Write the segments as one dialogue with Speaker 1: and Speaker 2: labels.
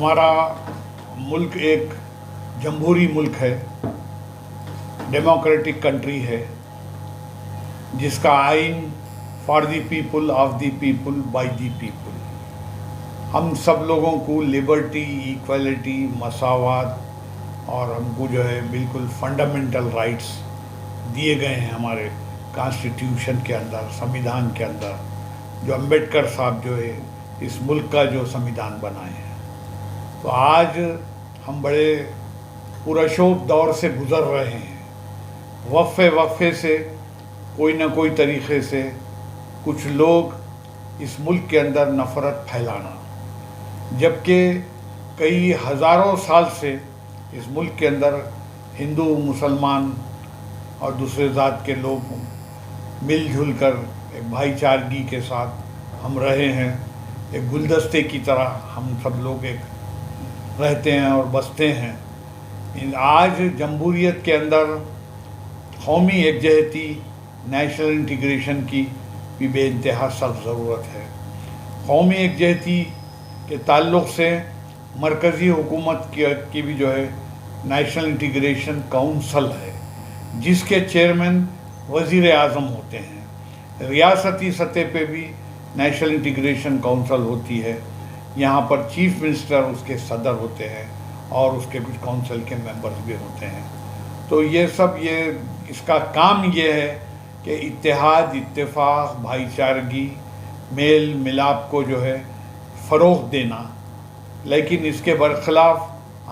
Speaker 1: ہمارا ملک ایک جمہوری ملک ہے، ڈیموکریٹک کنٹری ہے، جس کا آئین for the people, of the people, by the people. ہم سب لوگوں کو لبرٹی، ایکویلٹی، مساوات اور ہم کو جو ہے بالکل فنڈامنٹل رائٹس دیے گئے ہیں ہمارے کانسٹیٹیوشن کے اندر، سمویدھان کے اندر، جو امبیڈکر صاحب جو ہے اس ملک کا جو سمویدھان بنائے ہیں. تو آج ہم بڑے پرشوب دور سے گزر رہے ہیں. وقفے سے کوئی نہ کوئی طریقے سے کچھ لوگ اس ملک کے اندر نفرت پھیلانا، جبکہ کئی ہزاروں سال سے اس ملک کے اندر ہندو، مسلمان اور دوسرے ذات کے لوگ مل جل کر ایک بھائی چارگی کے ساتھ ہم رہے ہیں. ایک گلدستے کی طرح ہم سب لوگ ایک رہتے ہیں اور بستے ہیں. آج جمہوریت کے اندر قومی یکجہتی، نیشنل انٹیگریشن کی بھی بے انتہا سخت ضرورت ہے. قومی یکجہتی کے تعلق سے مرکزی حکومت کی بھی جو ہے نیشنل انٹیگریشن کونسل ہے، جس کے چیئرمین وزیر اعظم ہوتے ہیں. ریاستی سطح پہ بھی نیشنل انٹیگریشن کونسل ہوتی ہے. یہاں پر چیف منسٹر اس کے صدر ہوتے ہیں اور اس کے کچھ کونسل کے ممبرز بھی ہوتے ہیں. تو یہ اس کا کام یہ ہے کہ اتحاد، اتفاق، بھائی چارگی، میل ملاپ کو جو ہے فروغ دینا. لیکن اس کے برخلاف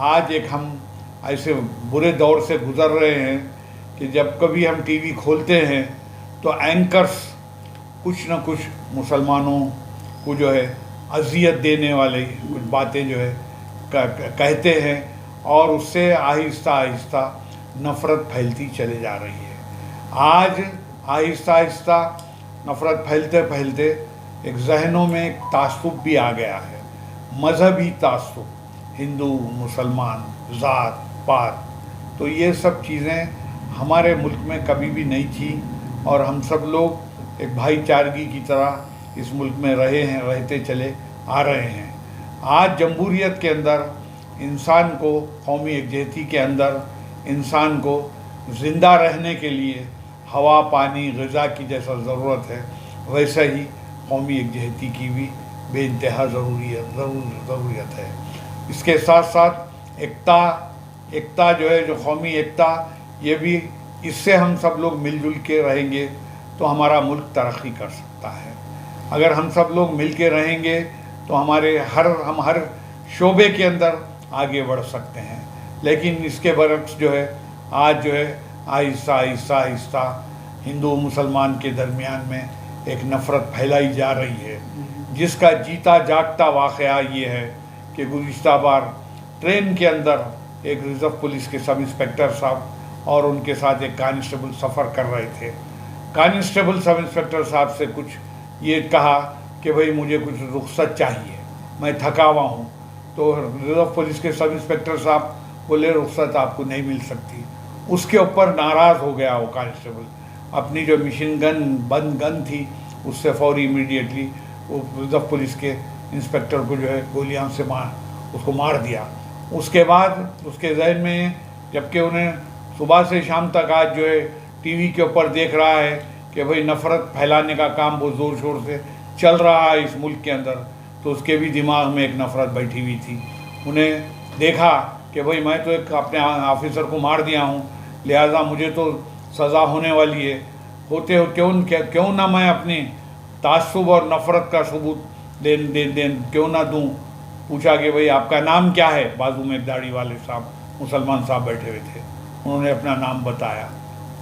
Speaker 1: آج ایک ہم ایسے برے دور سے گزر رہے ہیں کہ جب کبھی ہم ٹی وی کھولتے ہیں تو اینکرز کچھ نہ کچھ مسلمانوں کو جو ہے اذیت دینے والے کچھ باتیں جو ہے کہتے ہیں، اور اس سے آہستہ آہستہ نفرت پھیلتی چلے جا رہی ہے. آج آہستہ آہستہ نفرت پھیلتے پھیلتے ایک ذہنوں میں ایک تعصب بھی آ گیا ہے، مذہبی تعصب، ہندو، مسلمان، ذات پات. تو یہ سب چیزیں ہمارے ملک میں کبھی بھی نہیں تھی، اور ہم سب لوگ ایک بھائی چارگی کی طرح اس ملک میں رہتے چلے آ رہے ہیں. آج جمہوریت کے اندر انسان کو، قومی یکجہتی کے اندر انسان کو زندہ رہنے کے لیے ہوا، پانی، غذا کی جیسا ضرورت ہے، ویسا ہی قومی یکجہتی کی بھی بے انتہا ضروریت ہے. اس کے ساتھ ساتھ ایکتا جو ہے، جو قومی ایکتا، یہ بھی اس سے ہم سب لوگ مل جل کے رہیں گے تو ہمارا ملک ترقی کر سکتا ہے. اگر ہم سب لوگ مل کے رہیں گے تو ہم ہر شعبے کے اندر آگے بڑھ سکتے ہیں. لیکن اس کے برعکس جو ہے آج جو ہے آہستہ آہستہ ہندو مسلمان کے درمیان میں ایک نفرت پھیلائی جا رہی ہے، جس کا جیتا جاگتا واقعہ یہ ہے کہ گزشتہ بار ٹرین کے اندر ایک ریزرو پولیس کے سب انسپکٹر صاحب اور ان کے ساتھ ایک کانسٹیبل سفر کر رہے تھے. کانسٹیبل سب انسپکٹر صاحب سے کچھ یہ کہا کہ بھئی مجھے کچھ رخصت چاہیے، میں تھکا ہوا ہوں. تو ریزرو پولیس کے سب انسپکٹر صاحب بولے رخصت آپ کو نہیں مل سکتی. اس کے اوپر ناراض ہو گیا وہ کانسٹیبل، اپنی جو مشین گن بند گن تھی اس سے فوری امیڈیٹلی وہ ریزرو پولیس کے انسپکٹر کو جو ہے گولیاں سے اس کو مار دیا. اس کے بعد اس کے ذہن میں، جبکہ انہیں صبح سے شام تک آج جو ہے ٹی وی کے اوپر دیکھ رہا ہے کہ بھئی نفرت پھیلانے کا کام بہت زور شور سے چل رہا ہے اس ملک کے اندر، تو اس کے بھی دماغ میں ایک نفرت بیٹھی ہوئی تھی. انہیں دیکھا کہ بھئی میں تو ایک اپنے آفیسر کو مار دیا ہوں، لہٰذا مجھے تو سزا ہونے والی ہے، کیوں نہ میں اپنی تعصب اور نفرت کا ثبوت کیوں نہ دوں. پوچھا کہ بھئی آپ کا نام کیا ہے؟ بازو میں داڑھی والے صاحب مسلمان صاحب بیٹھے ہوئے تھے، انہوں نے اپنا نام بتایا،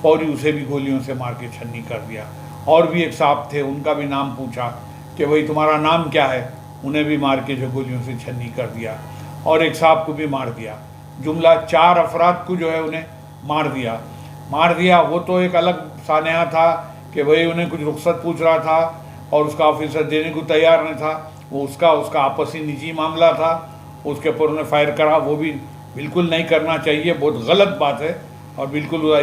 Speaker 1: فوری اسے بھی گولیوں سے مار کے چھنی کر دیا. اور بھی ایک صاحب تھے، ان کا بھی نام پوچھا کہ بھئی تمہارا نام کیا ہے؟ انہیں بھی مار کے جو گولیوں سے چھنی کر دیا. اور ایک صاحب کو بھی مار دیا. جملہ 4 افراد کو جو ہے انہیں مار دیا. وہ تو ایک الگ سانحہ تھا کہ بھئی انہیں کچھ رخصت پوچھ رہا تھا اور اس کا آفیسر دینے کو تیار نہیں تھا. وہ اس کا آپسی نجی معاملہ تھا، اس کے اوپر انہیں فائر کرا. وہ بھی بالکل نہیں کرنا چاہیے، بہت غلط بات ہے، اور بالکل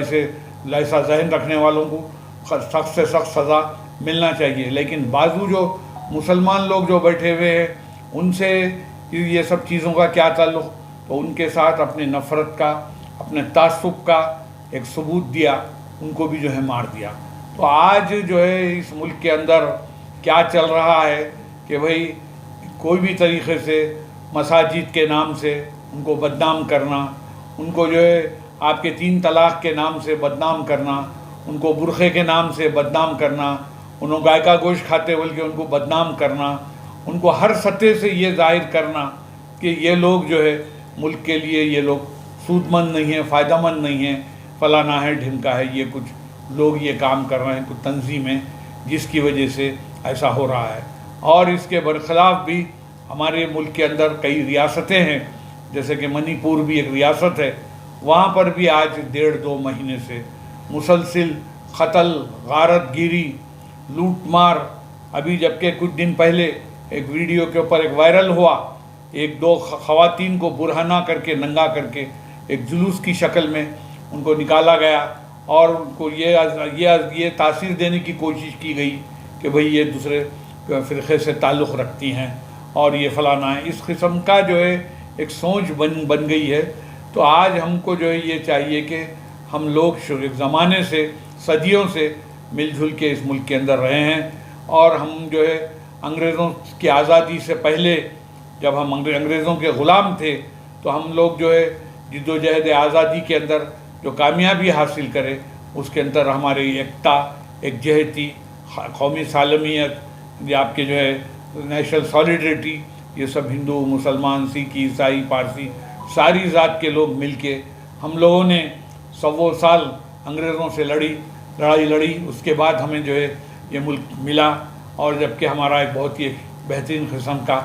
Speaker 1: ایسا ذہن رکھنے والوں کو سخت سے سخت سزا ملنا چاہیے. لیکن بازو جو مسلمان لوگ جو بیٹھے ہوئے ہیں ان سے یہ سب چیزوں کا کیا تعلق؟ تو ان کے ساتھ اپنے نفرت کا، اپنے تعصب کا ایک ثبوت دیا، ان کو بھی جو ہے مار دیا۔ تو آج جو ہے اس ملک کے اندر کیا چل رہا ہے کہ بھئی کوئی بھی طریقے سے مساجد کے نام سے ان کو بدنام کرنا، ان کو جو ہے آپ کے 3 طلاق کے نام سے بدنام کرنا، ان کو برقعے کے نام سے بدنام کرنا، انہوں گائے کا گوشت کھاتے بلکہ ان کو بدنام کرنا، ان کو ہر سطح سے یہ ظاہر کرنا کہ یہ لوگ جو ہے ملک کے لیے یہ لوگ سود مند نہیں ہیں، فائدہ مند نہیں ہیں، فلانا ہے ڈھمکا ہے، یہ کچھ لوگ یہ کام کر رہے ہیں، کچھ تنظیمیں، جس کی وجہ سے ایسا ہو رہا ہے۔ اور اس کے برخلاف بھی ہمارے ملک کے اندر کئی ریاستیں ہیں، جیسے کہ منی پور بھی ایک ریاست ہے، وہاں پر بھی آج 1.5-2 مہینے سے مسلسل قتل، غارت گیری، لوٹ مار۔ ابھی جبکہ کچھ دن پہلے ایک ویڈیو کے اوپر ایک وائرل ہوا، 1-2 خواتین کو برہنہ کر کے، ننگا کر کے ایک جلوس کی شکل میں ان کو نکالا گیا، اور ان کو یہ تاثیر دینے کی کوشش کی گئی کہ بھئی یہ دوسرے فرقے سے تعلق رکھتی ہیں اور یہ فلانا ہے۔ اس قسم کا جو ہے ایک سوچ بن گئی ہے۔ تو آج ہم کو جو ہے یہ چاہیے کہ ہم لوگ ایک زمانے سے، صدیوں سے مل جل کے اس ملک کے اندر رہے ہیں، اور ہم جو ہے انگریزوں کی آزادی سے پہلے جب ہم انگریزوں کے غلام تھے تو ہم لوگ جو ہے جد و جہد آزادی کے اندر جو کامیابی حاصل کرے، اس کے اندر ہماری ایکتا، ایک جہتی، قومی سالمیت، یہ آپ کے جو ہے نیشنل سالیڈریٹی، یہ سب ہندو، مسلمان، سکھ، عیسائی، پارسی، ساری ذات کے لوگ مل کے ہم لوگوں نے 100 سال انگریزوں سے لڑائی لڑی، اس کے بعد ہمیں جو ہے یہ ملک ملا، اور جبکہ ہمارا ایک بہت ہی بہترین قسم کا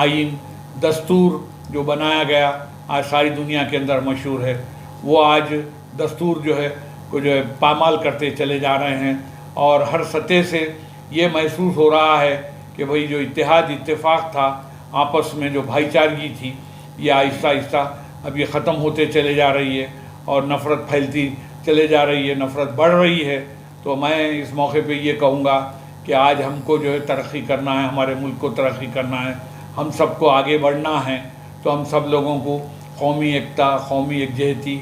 Speaker 1: آئین، دستور جو بنایا گیا، آج ساری دنیا کے اندر مشہور ہے، وہ آج دستور جو ہے پامال کرتے چلے جا رہے ہیں، اور ہر سطح سے یہ محسوس ہو رہا ہے کہ بھئی جو اتحاد اتفاق تھا، آپس میں جو بھائی چارگی تھی، یہ آہستہ آہستہ اب یہ ختم ہوتے چلے جا رہی ہے، اور نفرت پھیلتی چلے جا رہی ہے، نفرت بڑھ رہی ہے۔ تو میں اس موقع پہ یہ کہوں گا کہ آج ہم کو جو ہے ترقی کرنا ہے، ہمارے ملک کو ترقی کرنا ہے، ہم سب کو آگے بڑھنا ہے، تو ہم سب لوگوں کو قومی ایکتا، قومی یکجہتی،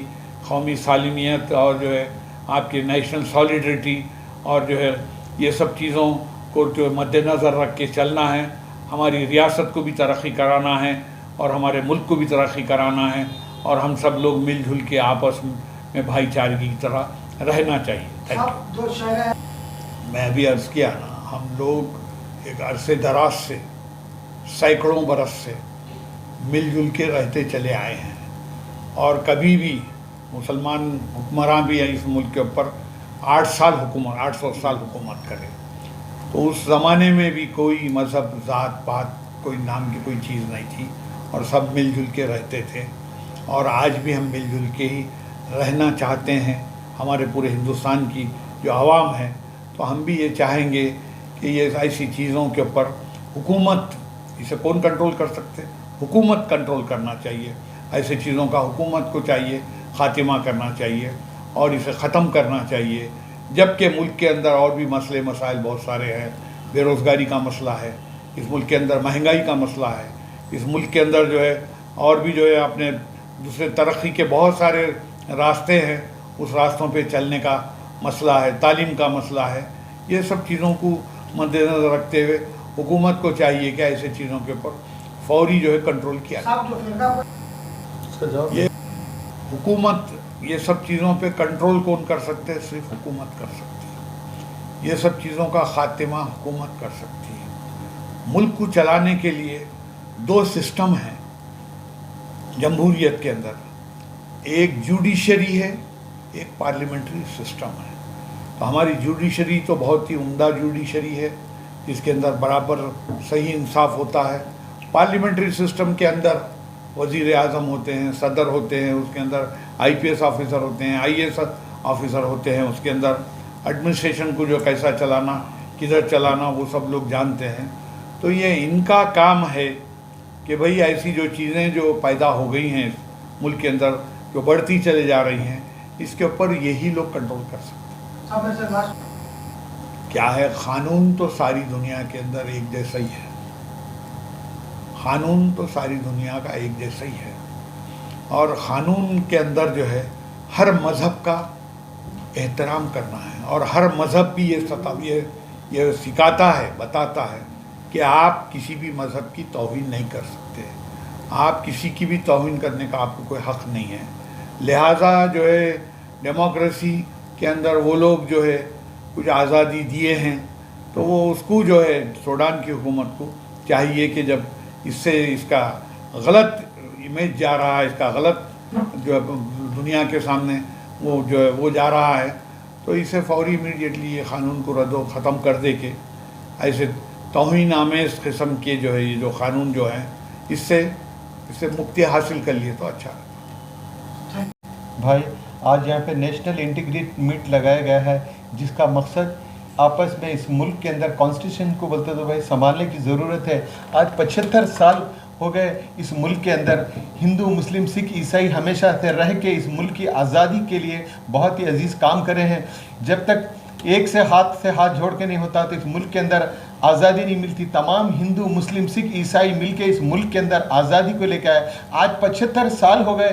Speaker 1: قومی سالمیت، اور جو ہے آپ کی نیشنل سالیڈریٹی، اور جو ہے یہ سب چیزوں کو جو مد نظر رکھ کے چلنا ہے۔ ہماری ریاست کو بھی ترقی کرانا ہے، اور ہمارے ملک کو بھی ترقی کرانا ہے، اور ہم سب لوگ مل جل کے آپس میں بھائی چارگی کی طرح رہنا چاہیے۔ میں ابھی عرض کیا نا، ہم لوگ ایک عرصے دراز سے، سینکڑوں برس سے مل جل کے رہتے چلے آئے ہیں، اور کبھی بھی مسلمان حکمراں بھی ہیں اس ملک کے اوپر 800 سال حکومت کرے، تو اس زمانے میں بھی کوئی مذہب، ذات پات، کوئی نام کی کوئی چیز نہیں تھی، اور سب مل جل کے رہتے تھے، اور آج بھی ہم مل جل کے ہی رہنا چاہتے ہیں۔ ہمارے پورے ہندوستان کی جو عوام ہے، تو ہم بھی یہ چاہیں گے کہ یہ ایسی چیزوں کے اوپر حکومت، اسے کون کنٹرول کر سکتے؟ حکومت کنٹرول کرنا چاہیے، ایسے چیزوں کا حکومت کو چاہیے خاتمہ کرنا چاہیے، اور اسے ختم کرنا چاہیے۔ جبکہ ملک کے اندر اور بھی مسئلے مسائل بہت سارے ہیں، بے روزگاری کا مسئلہ ہے اس ملک کے اندر، مہنگائی کا مسئلہ ہے اس ملک کے اندر، جو ہے اور بھی جو ہے اپنے دوسرے ترقی کے بہت سارے راستے ہیں، اس راستوں پہ چلنے کا مسئلہ ہے، تعلیم کا مسئلہ ہے۔ یہ سب چیزوں کو مد نظر رکھتے ہوئے حکومت کو چاہیے کہ ایسے چیزوں کے اوپر فوری جو ہے کنٹرول کیا جائے۔ یہ حکومت، یہ سب چیزوں پہ کنٹرول کون کر سکتے ہیں؟ صرف حکومت کر سکتی ہے۔ یہ سب چیزوں کا خاتمہ حکومت کر سکتی ہے۔ ملک کو چلانے کے لیے 2 سسٹم ہیں جمہوریت کے اندر، ایک جوڈیشری ہے، ایک پارلیمنٹری سسٹم ہے۔ تو ہماری جوڈیشری تو بہت ہی عمدہ جوڈیشری ہے، جس کے اندر برابر صحیح انصاف ہوتا ہے۔ پارلیمنٹری سسٹم کے اندر وزیر اعظم ہوتے ہیں، صدر ہوتے ہیں، اس کے اندر IPS آفیسر ہوتے ہیں، IAS آفیسر ہوتے ہیں، اس کے اندر ایڈمنسٹریشن کو جو کیسا چلانا، کدھر چلانا، وہ سب لوگ جانتے ہیں۔ تو یہ ان کا کام ہے کہ بھئی ایسی جو چیزیں جو پیدا ہو گئی ہیں ملک کے اندر، جو بڑھتی چلے جا رہی ہیں، اس کے اوپر یہی لوگ کنٹرول کر سکتے ہیں۔ کیا ہے؟ قانون تو ساری دنیا کے اندر ایک جیسا ہی ہے، قانون تو ساری دنیا کا ایک جیسا ہی ہے، اور قانون کے اندر جو ہے ہر مذہب کا احترام کرنا ہے، اور ہر مذہب بھی یہ سکھاتا ہے، بتاتا ہے کہ آپ کسی بھی مذہب کی توہین نہیں کر سکتے، آپ کسی کی بھی توہین کرنے کا آپ کو کوئی حق نہیں ہے۔ لہٰذا جو ہے ڈیموکریسی کے اندر وہ لوگ جو ہے کچھ آزادی دیے ہیں، تو وہ اس کو جو ہے سوڈان کی حکومت کو چاہیے کہ جب اس سے اس کا غلط امیج جا رہا ہے، اس کا غلط جو ہے دنیا کے سامنے وہ جو ہے وہ جا رہا ہے، تو اسے فوری امیڈیٹلی یہ قانون کو رد و ختم کر دے کے ایسے توہین آمیز قسم کے جو ہے یہ جو قانون جو ہیں اس سے مکتی حاصل کر لیے تو اچھا ہے۔
Speaker 2: بھائی آج یہاں پہ نیشنل انٹیگریٹ میٹ لگایا گیا ہے، جس کا مقصد آپس میں اس ملک کے اندر کانسٹیٹیوشن کو بولتے تو بھائی سنبھالنے کی ضرورت ہے۔ آج 75 سال ہو گئے اس ملک کے اندر، ہندو مسلم سکھ عیسائی ہمیشہ سے رہ کے اس ملک کی آزادی کے لیے بہت ہی عزیز کام کرے ہیں۔ جب تک ایک سے ہاتھ جوڑ کے نہیں ہوتا تو اس ملک کے اندر آزادی نہیں ملتی۔ تمام ہندو مسلم سکھ عیسائی مل کے اس ملک کے اندر آزادی کو لے کے آئے۔ آج 75 سال ہو گئے،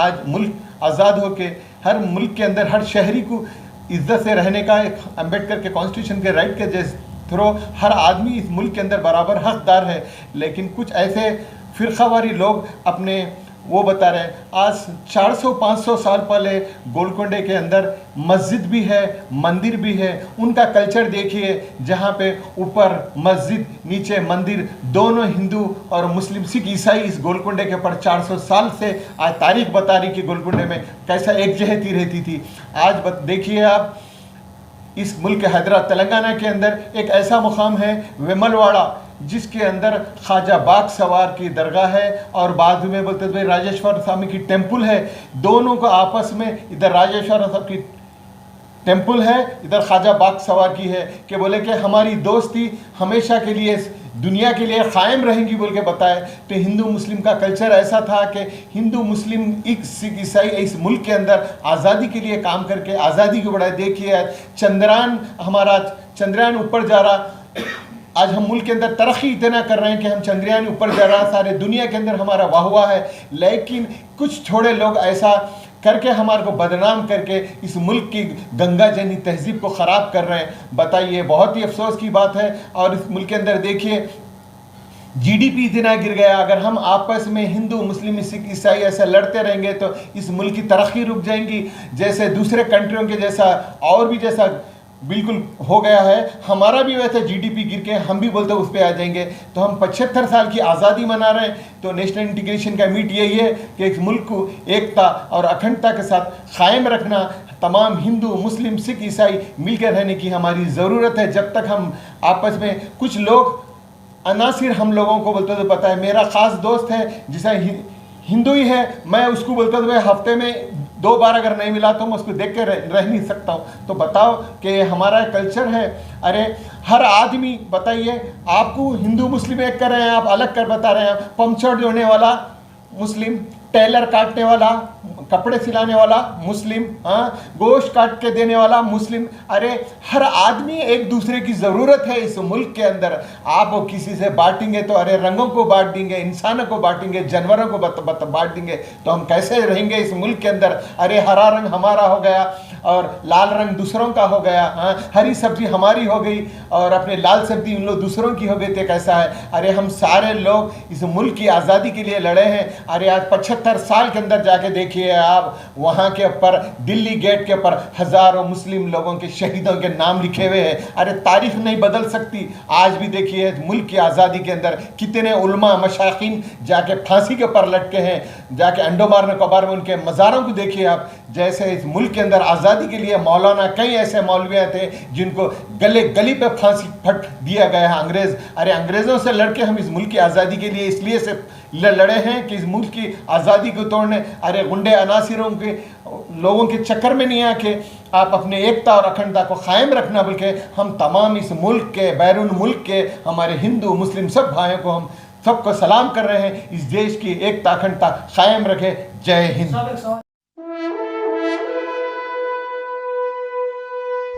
Speaker 2: آج ملک آزاد ہو کے ہر ملک کے اندر ہر شہری کو عزت سے رہنے کا ایک امبیڈکر کے کانسٹیٹیوشن کے رائٹ کے تھرو ہر آدمی اس ملک کے اندر برابر حقدار ہے۔ لیکن کچھ ایسے فرقہ واری لوگ اپنے وہ بتا رہے ہیں، آج 400-500 سال پہلے گولکنڈے کے اندر مسجد بھی ہے، مندر بھی ہے۔ ان کا کلچر دیکھیے، جہاں پہ اوپر مسجد نیچے مندر، دونوں ہندو اور مسلم سکھ عیسائی اس گولکنڈے کے اوپر 400 سال سے آج تاریخ بتا رہی کہ گولکنڈے میں کیسا ایک جہتی رہتی تھی۔ آج دیکھیے آپ اس ملک حیدرآباد تلنگانہ کے اندر ایک ایسا مقام ہے ویمل واڑہ، جس کے اندر خواجہ باغ سوار کی درگاہ ہے، اور بعد میں بولتے تھے راجیشور سوامی کی ٹیمپل ہے۔ دونوں کو آپس میں ادھر راجیشور صاحب کی ٹیمپل ہے، ادھر خواجہ باغ سوار کی ہے، کہ بولے کہ ہماری دوستی ہمیشہ کے لیے دنیا کے لیے قائم رہیں گی بول کے بتائے۔ تو ہندو مسلم کا کلچر ایسا تھا کہ ہندو مسلم سکھ عیسائی اس ملک کے اندر آزادی کے لیے کام کر کے آزادی کو بڑھائے۔ دیکھیے ہمارا چندریان اوپر جا رہا، آج ہم ملک کے اندر ترقی اتنا کر رہے ہیں کہ ہم چندریان اوپر جا رہا، سارے دنیا کے اندر ہمارا واہ واہ ہے۔ لیکن کچھ تھوڑے لوگ ایسا کر کے ہمارے کو بدنام کر کے اس ملک کی گنگا جنی تہذیب کو خراب کر رہے ہیں۔ بتائیے، بہت ہی افسوس کی بات ہے۔ اور اس ملک کے اندر دیکھیے جی ڈی پی اتنا گر گیا۔ اگر ہم آپس میں ہندو مسلم سکھ عیسائی ایسے لڑتے رہیں گے تو اس ملک کی ترقی رک جائیں گی، جیسے دوسرے کنٹریوں کے جیسا اور بھی جیسا بالکل ہو گیا ہے۔ ہمارا بھی ویسے جی ڈی پی گر کے ہم بھی بولتے اس پہ آ جائیں گے۔ تو ہم 75 سال کی آزادی منا رہے ہیں، تو نیشنل انٹیگریشن کا میٹ یہی ہے کہ اس ملک کو ایکتا اور اکھنڈتا کے ساتھ قائم رکھنا، تمام ہندو مسلم سکھ عیسائی مل کے رہنے کی ہماری ضرورت ہے۔ جب تک ہم آپس میں کچھ لوگ عناصر ہم لوگوں کو بولتے تو پتہ ہے، میرا خاص دوست ہے جسے ہندو ہی ہے، میں اس کو بولتا تو ہفتے میں 2 بار اگر نہیں ملا تو میں اس کو دیکھ کے رہ نہیں سکتا ہوں۔ تو بتاؤ کہ ہمارا کلچر ہے۔ ارے ہر آدمی بتائیے، آپ کو ہندو مسلم ایک کر رہے ہیں، آپ الگ کر بتا رہے ہیں۔ پمچر جوڑنے والا مسلم، ٹیلر کاٹنے والا، کپڑے سلانے والا مسلم، گوشت کاٹ کے دینے والا مسلم۔ ارے ہر آدمی ایک دوسرے کی ضرورت ہے اس ملک کے اندر۔ آپ کسی سے بانٹیں گے تو ارے رنگوں کو بانٹ دیں گے، انسانوں کو بانٹیں گے، جانوروں کو بانٹ دیں گے، تو ہم کیسے رہیں گے اس ملک کے اندر؟ ارے ہرا رنگ ہمارا ہو گیا اور لال رنگ دوسروں کا ہو گیا، ہری سبزی ہماری ہو گئی اور اپنے لال سبزی ان لوگ دوسروں کی ہو گئی، تو کیسا ہے؟ ارے ہم سارے لوگ اس ملک کی آزادی کے لیے لڑے ہیں۔ ارے آج 75 سال کے اندر جا کے دیکھیے آپ، وہاں کے اوپر دلی گیٹ کے اوپر ہزاروں مسلم لوگوں کے شہیدوں کے نام لکھے ہوئے ہیں۔ ارے تاریخ نہیں بدل سکتی۔ آج بھی دیکھیے ملک کی آزادی کے اندر کتنے علماء مشائخین جا کے پھانسی کے اوپر لٹکے ہیں، جا کے انڈومان نکوبار میں ان کے مزاروں کو دیکھیے آپ۔ جیسے اس ملک کے اندر آزادی کے لیے مولانا کئی ایسے مولویاں تھے جن کو گلی پہ پھانسی پھٹ دیا گیا ہے انگریز۔ ارے انگریزوں سے لڑ کے ہم اس ملک کی آزادی کے لیے اس لیے سے لڑے ہیں کہ اس ملک کی آزادی کو توڑنے، ارے غنڈے عناصروں کے لوگوں کے چکر میں نہیں آ کے آپ اپنے ایکتا اور اکھنڈتا کو قائم رکھنا، بلکہ ہم تمام اس ملک کے بیرون ملک کے ہمارے ہندو مسلم سب بھائیوں کو ہم سب کو سلام کر رہے ہیں۔ اس دیش کی ایکتا اکھنڈتا قائم رکھے۔ جے ہند۔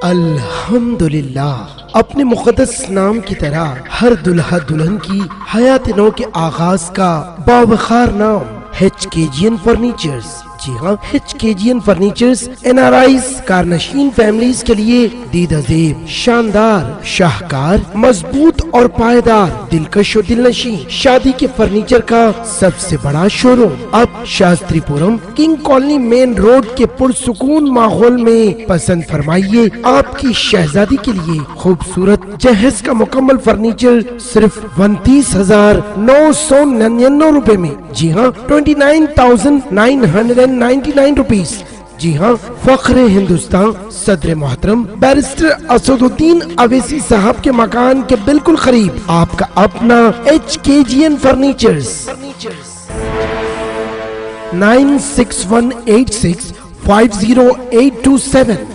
Speaker 3: الحمدللہ، اپنے مقدس نام کی طرح ہر دلہا دلہن کی حیات نو کے آغاز کا باوقار نام HKGN فرنیچرز۔ جی ہاں، HKGN فرنیچرز NRIs کارنشین فیملیز کے لیے دیدہ زیب، شاندار، شاہکار، مضبوط اور پائیدار، دلکش و دلنشین شادی کے فرنیچر کا سب سے بڑا شو روم اب Shastripuram king colony main road کے پرسکون ماحول میں پسند فرمائیے۔ آپ کی شہزادی کے لیے خوبصورت جہیز کا مکمل فرنیچر صرف 29,999 روپے میں۔ جی ہاں، 29,999 روپیز۔ جی ہاں، فخر ہندوستان صدر محترم بیرسٹر اسد الدین اویسی صاحب کے مکان کے بالکل قریب آپ کا اپنا HKGN فرنیچرز۔ 9618650827